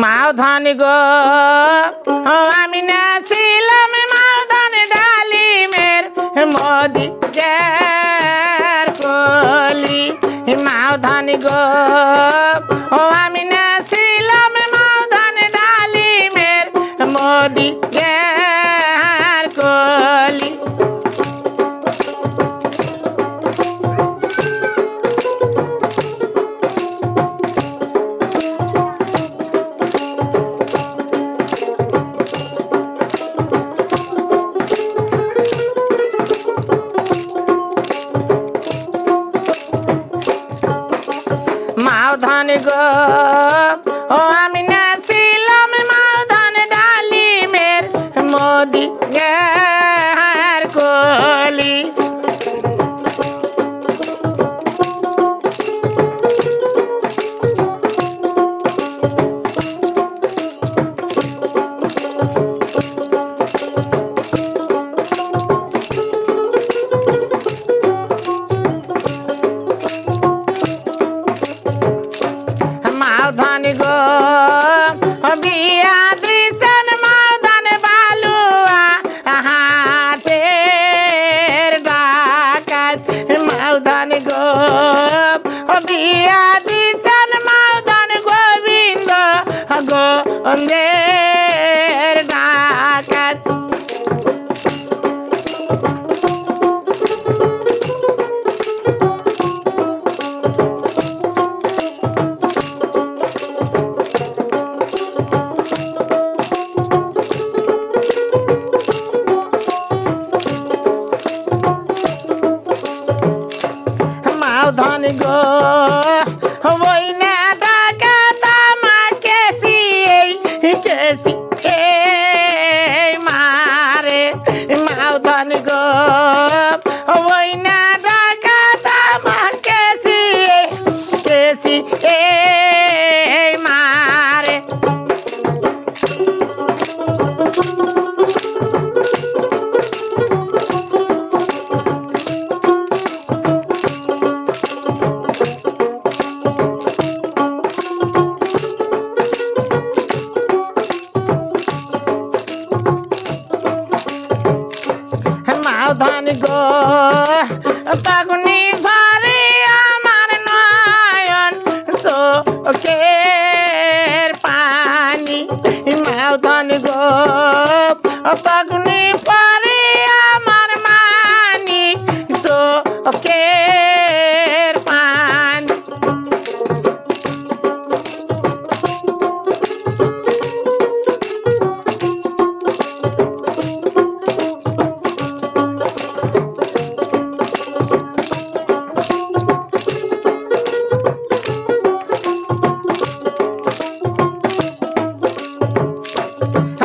মাওধান গো আমি নাছিলাম মাওধান ডালিমের মোদি জের কলি মাওধান গো আমি নাছিলাম মাওধান ডালিমের মোদি জের কলি মাওধান গো আমি নাছিলাম মাওধান ডালিমের মোদি জের কলি মাওধান গো বিয়া দিছেন মাওধান বালুয়া হাটের ডাকাত মাওধান গো বিয়া দিছেন মাওধান গোবিন্দ গোবিন্দের ডাকাত মাওধান গো ওই না ডাকাত আমাকে কেসি মারে মাওধান গো ওই না ডাকাত আমাকে কেসি মারে মাওধান গো পাগুনি ঘরে আমার নয়ন চোখের পানি মাওধান গো পাগুনি পরে আমার মানি চোখের পানি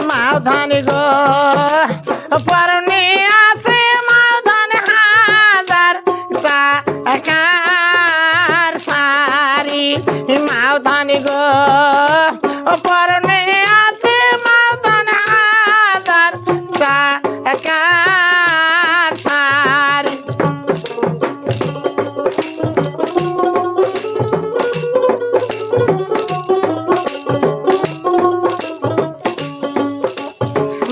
মাওধান গো পরনে আছে মাওধান হাজার টাকার শাড়ি মাওধান গো পরনে আছে মাওধান হাজার টাকার শাড়ি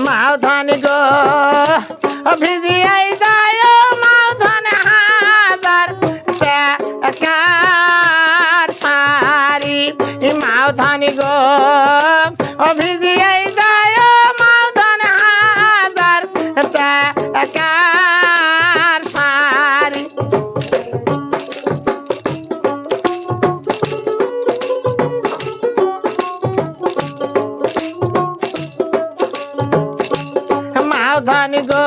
মাওধান গো ভিজিয়াই যায় মাওধান হাজার টাকার শাড়ি মাওধান গো ভিজিয়াই যায় মাওধান হাজার টাকার শাড়ি মাওধান গো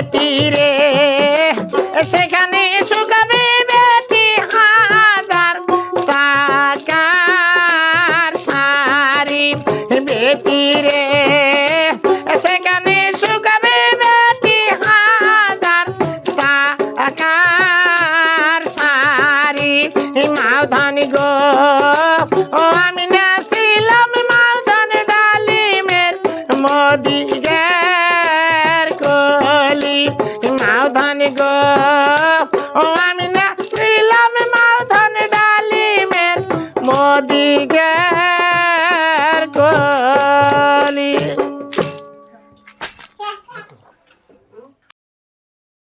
বেটি রে সেখানে শুকাবে বেটি হাজার টাকার শাড়ি বেটি রে সেখানে শুকাবে বেটি হাজার টাকার শাড়ি মাও ধানি গো